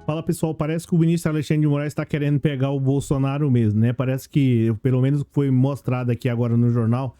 Fala pessoal, parece que o ministro Alexandre de Moraes está querendo pegar o Bolsonaro mesmo, né? Parece que, pelo menos foi mostrado aqui agora no jornal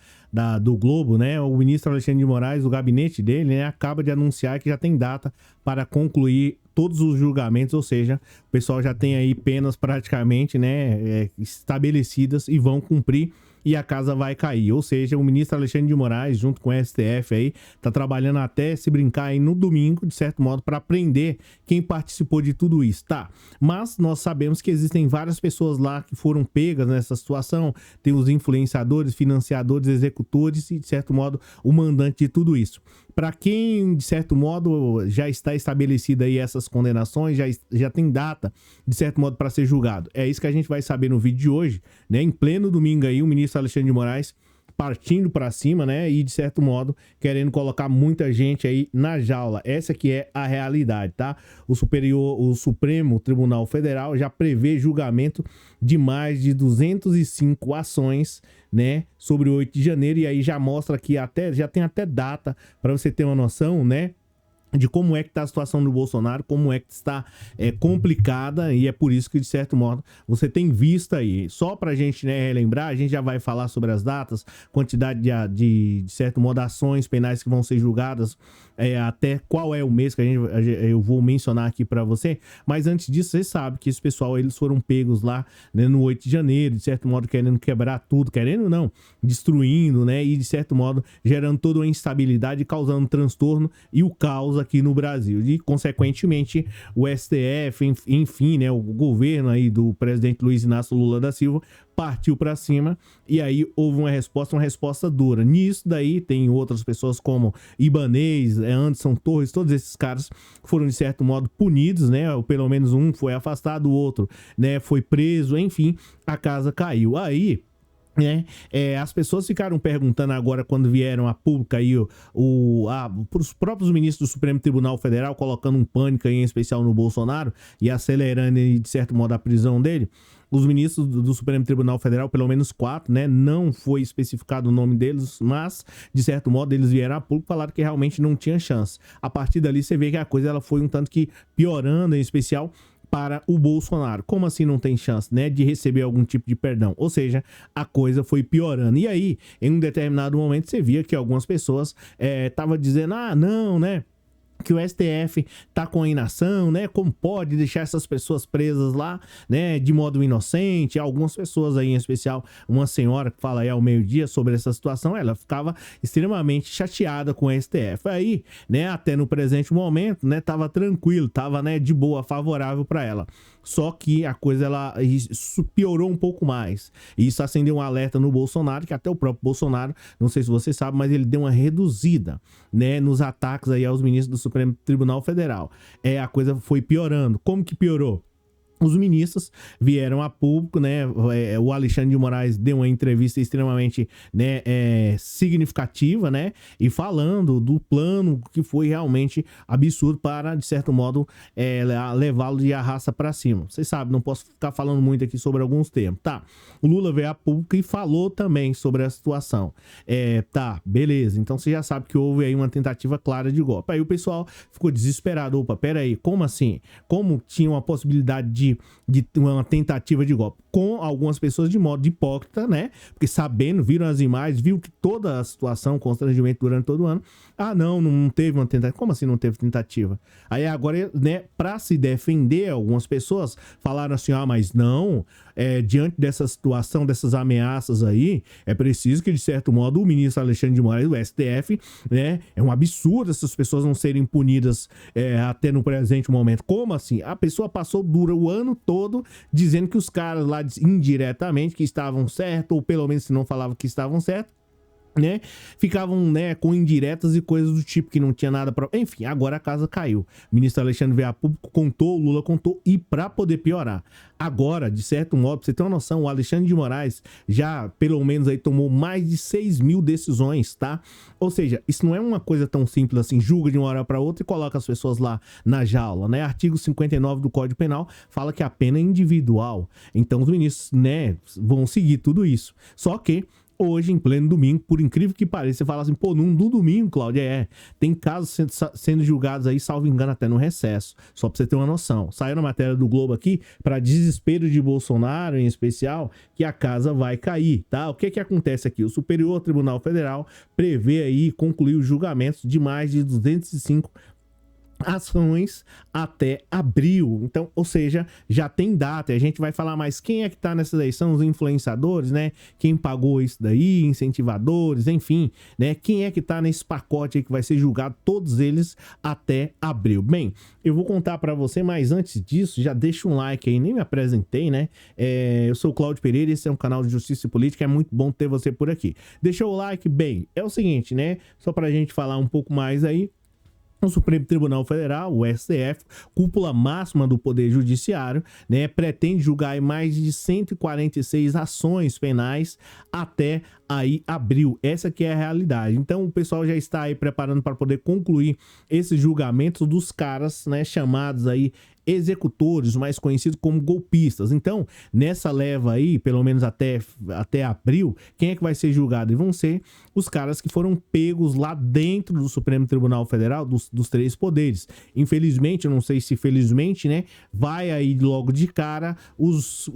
do Globo, né? O ministro Alexandre de Moraes, o gabinete dele, né, acaba de anunciar que já tem data para concluir todos os julgamentos, ou seja, o pessoal já tem aí penas praticamente, né, estabelecidas e vão cumprir. E a casa vai cair, ou seja, o ministro Alexandre de Moraes, junto com o STF aí, tá trabalhando até se brincar aí no domingo, de certo modo, para prender quem participou de tudo isso, tá? Mas nós sabemos que existem várias pessoas lá que foram pegas nessa situação, tem os influenciadores, financiadores, executores e, de certo modo, o mandante de tudo isso. Para quem, de certo modo, já está estabelecida aí essas condenações, já tem data, de certo modo, para ser julgado. É isso que a gente vai saber no vídeo de hoje, né? Em pleno domingo aí, o ministro Alexandre de Moraes partindo para cima, né? E, de certo modo, querendo colocar muita gente aí na jaula. Essa que é a realidade, tá? O Supremo Tribunal Federal já prevê julgamento de mais de 205 ações, né, sobre o 8 de janeiro, e aí já mostra que já tem até data para você ter uma noção, né, de como é que está a situação do Bolsonaro, como é que está complicada, e é por isso que, de certo modo, você tem visto aí. Só para a gente, né, relembrar, a gente já vai falar sobre as datas, quantidade de certo modo, ações penais que vão ser julgadas, até qual é o mês que eu vou mencionar aqui para você. Mas antes disso, você sabe que esse pessoal, eles foram pegos lá, né, no 8 de janeiro, de certo modo, querendo quebrar tudo, querendo não, destruindo, né, e de certo modo, gerando toda uma instabilidade, causando transtorno e o caos aqui no Brasil. E, consequentemente, o STF, enfim, né, o governo aí do presidente Luiz Inácio Lula da Silva partiu para cima, e aí houve uma resposta dura. Nisso daí tem outras pessoas como Ibanez, Anderson Torres, todos esses caras foram de certo modo punidos, né? Ou pelo menos um foi afastado, o outro, né, foi preso, enfim, a casa caiu. Aí, né, as pessoas ficaram perguntando agora, quando vieram a público aí os próprios ministros do Supremo Tribunal Federal colocando um pânico aí, em especial no Bolsonaro, e acelerando de certo modo a prisão dele. Os ministros do Supremo Tribunal Federal, pelo menos 4, né, não foi especificado o nome deles, mas, de certo modo, eles vieram a público e falaram que realmente não tinha chance. A partir dali, você vê que a coisa ela foi um tanto que piorando, em especial para o Bolsonaro. Como assim não tem chance, né, de receber algum tipo de perdão? Ou seja, a coisa foi piorando. E aí, em um determinado momento, você via que algumas pessoas estavam dizendo, não, né, que o STF tá com a inação, né? Como pode deixar essas pessoas presas lá, né? De modo inocente. Algumas pessoas aí, em especial uma senhora que fala aí ao meio-dia sobre essa situação, ela ficava extremamente chateada com o STF. Aí, né? Até no presente momento, né? Tava tranquilo, tava, né? De boa, favorável para ela. Só que a coisa, isso piorou um pouco mais. E isso acendeu um alerta no Bolsonaro, que até o próprio Bolsonaro, não sei se você sabe, mas ele deu uma reduzida, né? Nos ataques aí aos ministros do Supremo Tribunal Federal. A coisa foi piorando. Como que piorou? Os ministros vieram a público, né? O Alexandre de Moraes deu uma entrevista extremamente, né, significativa, né? E falando do plano que foi realmente absurdo para, de certo modo, levá-lo de arrasta para cima. Vocês sabem, não posso ficar falando muito aqui sobre alguns temas, tá? O Lula veio a público e falou também sobre a situação. Tá, beleza. Então você já sabe que houve aí uma tentativa clara de golpe. Aí o pessoal ficou desesperado. Opa, peraí, como assim? Como tinha uma possibilidade de uma tentativa de golpe, com algumas pessoas de modo hipócrita, né? Porque sabendo, viram as imagens, viu que toda a situação, constrangimento durante todo o ano. Não teve uma tentativa. Como assim não teve tentativa? Aí agora, né, para se defender, algumas pessoas falaram assim, mas não, diante dessa situação, dessas ameaças aí, é preciso que, de certo modo, o ministro Alexandre de Moraes, o STF, né, é um absurdo essas pessoas não serem punidas até no presente momento. Como assim? A pessoa dura o ano todo dizendo que os caras lá indiretamente que estavam certos, ou pelo menos se não falavam que estavam certos, né, ficavam, né, com indiretas e coisas do tipo que não tinha nada para... Enfim, agora a casa caiu. O ministro Alexandre veio a público, contou, o Lula contou, e para poder piorar, agora, de certo modo, pra você ter uma noção, o Alexandre de Moraes já, pelo menos aí, tomou mais de 6 mil decisões, tá? Ou seja, isso não é uma coisa tão simples assim, julga de uma hora para outra e coloca as pessoas lá na jaula, né? Artigo 59 do Código Penal fala que a pena é individual. Então os ministros, né, vão seguir tudo isso. Só que hoje, em pleno domingo, por incrível que pareça, você fala assim, pô, no domingo, Cláudio, tem casos sendo julgados aí, salvo engano, até no recesso, só pra você ter uma noção. Saiu na matéria do Globo aqui, para desespero de Bolsonaro, em especial, que a casa vai cair, tá? O que acontece aqui? O Superior Tribunal Federal prevê aí concluir os julgamentos de mais de 205 ações até abril. Então, ou seja, já tem data. E a gente vai falar mais quem é que tá nessa eleição, os influenciadores, né? Quem pagou isso daí, incentivadores, enfim, né? Quem é que tá nesse pacote aí que vai ser julgado, todos eles até abril. Bem, eu vou contar para você, mas antes disso, já deixa um like aí, nem me apresentei, né? Eu sou o Cláudio Pereira, esse é um canal de Justiça e Política, é muito bom ter você por aqui. Deixa o like. Bem, é o seguinte, né? Só pra gente falar um pouco mais aí, o Supremo Tribunal Federal, o STF, cúpula máxima do Poder Judiciário, né, pretende julgar mais de 146 ações penais até aí abril. Essa que é a realidade. Então o pessoal já está aí preparando para poder concluir esses julgamentos dos caras, né, chamados aí executores, mais conhecidos como golpistas. Então, nessa leva aí, pelo menos até abril, quem é que vai ser julgado? E vão ser os caras que foram pegos lá dentro do Supremo Tribunal Federal, dos três poderes. Infelizmente, eu não sei se felizmente, né, vai aí logo de cara os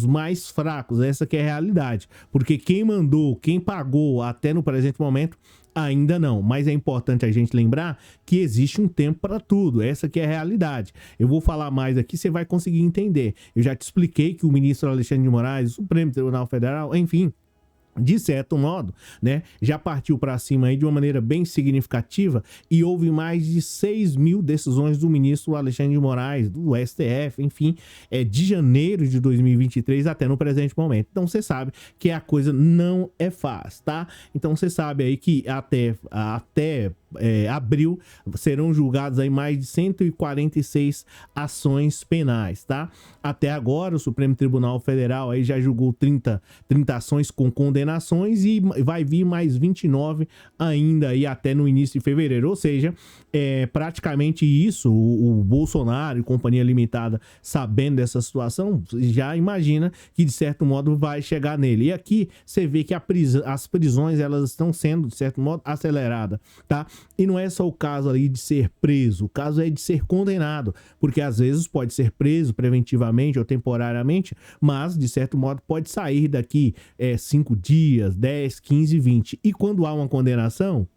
mais fracos. Essa que é a realidade. Porque quem mandou, quem pagou até no presente momento, ainda não, mas é importante a gente lembrar que existe um tempo para tudo, essa que é a realidade. Eu vou falar mais aqui, você vai conseguir entender. Eu já te expliquei que o ministro Alexandre de Moraes, o Supremo Tribunal Federal, enfim, de certo modo, né, já partiu para cima aí de uma maneira bem significativa e houve mais de 6.000 decisões do ministro Alexandre de Moraes, do STF, enfim, de janeiro de 2023 até no presente momento. Então você sabe que a coisa não é fácil, tá? Então você sabe aí que até abril serão julgados aí mais de 146 ações penais, tá? Até agora o Supremo Tribunal Federal aí já julgou 30 ações com condenações e vai vir mais 29 ainda aí até no início de fevereiro, ou seja, praticamente isso, o Bolsonaro e Companhia Limitada, sabendo dessa situação, já imagina que de certo modo vai chegar nele. E aqui você vê que as prisões elas estão sendo de certo modo aceleradas, tá? E não é só o caso ali de ser preso, o caso é de ser condenado, porque às vezes pode ser preso preventivamente ou temporariamente, mas de certo modo pode sair daqui 5 dias, 10, 15, 20. E quando há uma condenação,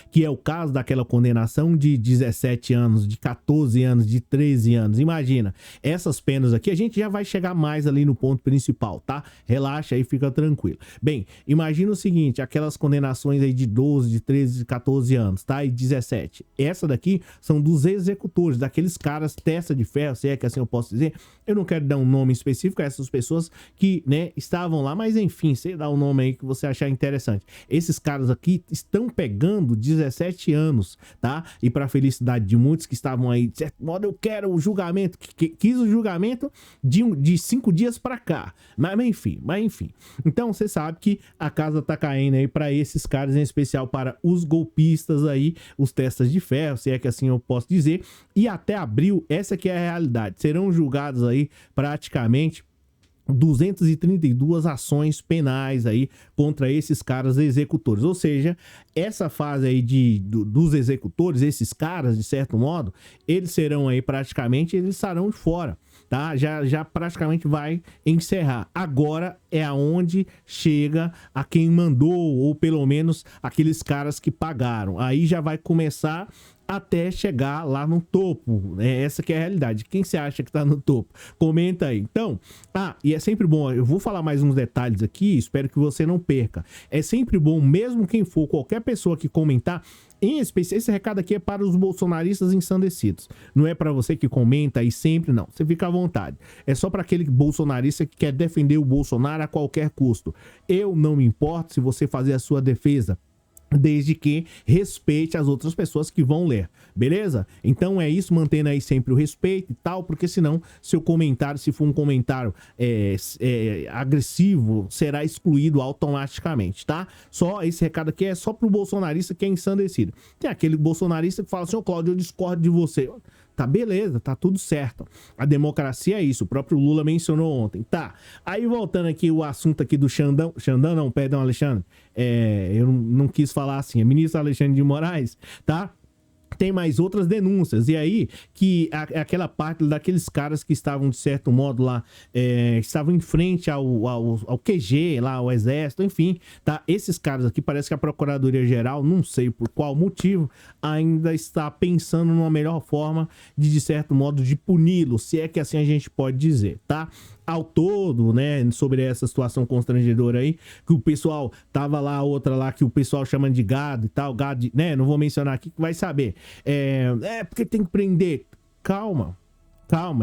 que é o caso daquela condenação de 17 anos, de 14 anos, de 13 anos. Imagina, essas penas aqui, a gente já vai chegar mais ali no ponto principal, tá? Relaxa aí, fica tranquilo. Bem, imagina o seguinte, aquelas condenações aí de 12, de 13, de 14 anos, tá? E 17. Essa daqui são dos executores, daqueles caras testa de ferro, se é que assim eu posso dizer. Eu não quero dar um nome específico a essas pessoas que, né, estavam lá, mas enfim, você dá um nome aí que você achar interessante. Esses caras aqui estão pegando 17 anos, tá? E para felicidade de muitos que estavam aí, de certo modo, eu quero o julgamento, quis o julgamento de 5 dias para cá. Mas enfim. Então você sabe que a casa tá caindo aí para esses caras, em especial para os golpistas aí, os testas de ferro, se é que assim eu posso dizer. E até abril, essa que é a realidade. Serão julgados aí praticamente 232 ações penais aí contra esses caras executores, ou seja, essa fase aí dos executores, esses caras de certo modo, eles serão aí praticamente, eles estarão de fora, tá? Já praticamente vai encerrar. Agora é aonde chega a quem mandou, ou pelo menos aqueles caras que pagaram, aí já vai começar até chegar lá no topo, né? Essa que é a realidade. Quem você acha que tá no topo? Comenta aí. Então, e é sempre bom, eu vou falar mais uns detalhes aqui, espero que você não perca. É sempre bom, mesmo quem for, qualquer pessoa que comentar, em especial, esse recado aqui é para os bolsonaristas ensandecidos. Não é para você que comenta aí sempre, não. Você fica à vontade. É só para aquele bolsonarista que quer defender o Bolsonaro a qualquer custo. Eu não me importo se você fazer a sua defesa, desde que respeite as outras pessoas que vão ler, beleza? Então é isso, mantendo aí sempre o respeito e tal, porque senão seu comentário, se for um comentário agressivo, será excluído automaticamente, tá? Só esse recado aqui é só pro bolsonarista que é ensandecido. Tem aquele bolsonarista que fala assim, ô Cláudio, eu discordo de você. Tá, beleza, tá tudo certo. A democracia é isso, o próprio Lula mencionou ontem, tá. Aí voltando aqui o assunto aqui do Xandão não, perdão, Alexandre, eu não quis falar assim, é ministro Alexandre de Moraes, tá? Tem mais outras denúncias, e aí que aquela parte daqueles caras que estavam de certo modo lá, estavam em frente ao QG lá, ao exército, enfim, tá? Esses caras aqui, parece que a Procuradoria-Geral, não sei por qual motivo, ainda está pensando numa melhor forma de certo modo, de puni-los, se é que assim a gente pode dizer, tá? Ao todo, né, sobre essa situação constrangedora aí, que o pessoal tava lá, outra lá, que o pessoal chama de gado e tal, gado, né, não vou mencionar aqui, que vai saber. Porque tem que prender. Calma,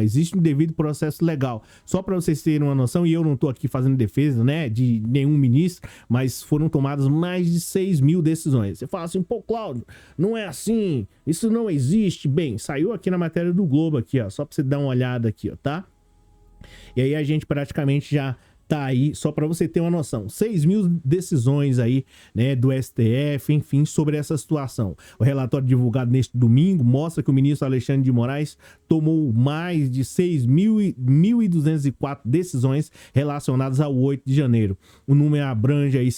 existe um devido processo legal. Só para vocês terem uma noção, e eu não tô aqui fazendo defesa, né, de nenhum ministro, mas foram tomadas mais de 6 mil decisões. Você fala assim, pô, Cláudio, não é assim, isso não existe. Bem, saiu aqui na matéria do Globo aqui, ó, só para você dar uma olhada aqui, ó, tá? E aí a gente praticamente já tá aí, só para você ter uma noção, 6 mil decisões aí, né, do STF, enfim, sobre essa situação. O relatório divulgado neste domingo mostra que o ministro Alexandre de Moraes tomou mais de 6.204 decisões relacionadas ao 8 de janeiro. O número abrange aí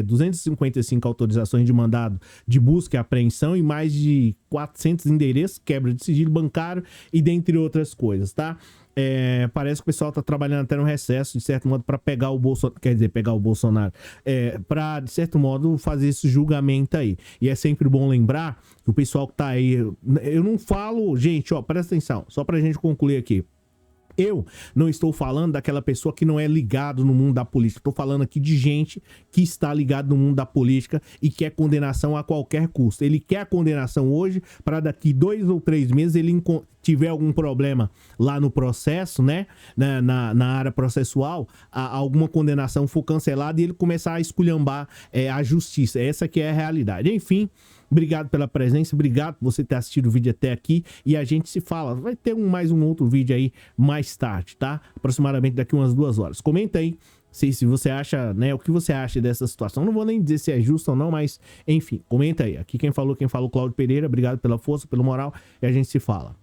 255 autorizações de mandado de busca e apreensão e mais de 400 endereços, quebra de sigilo bancário e dentre outras coisas, tá? Parece que o pessoal tá trabalhando até no recesso, de certo modo, para pegar o Bolsonaro, para, de certo modo, fazer esse julgamento aí. E é sempre bom lembrar que o pessoal que tá aí, eu não falo, gente, ó, presta atenção, só pra gente concluir aqui. Eu não estou falando daquela pessoa que não é ligado no mundo da política. Estou falando aqui de gente que está ligado no mundo da política e quer condenação a qualquer custo. Ele quer a condenação hoje para daqui 2 ou 3 meses ele tiver algum problema lá no processo, né? Na área processual, alguma condenação for cancelada e ele começar a esculhambar a justiça. Essa que é a realidade. Enfim, obrigado pela presença, obrigado por você ter assistido o vídeo até aqui e a gente se fala. Vai ter mais um outro vídeo aí mais tarde, tá? Aproximadamente daqui umas 2 horas. Comenta aí se você acha, né, o que você acha dessa situação. Não vou nem dizer se é justo ou não, mas enfim, comenta aí. Aqui quem falou, Cláudio Pereira. Obrigado pela força, pela moral e a gente se fala.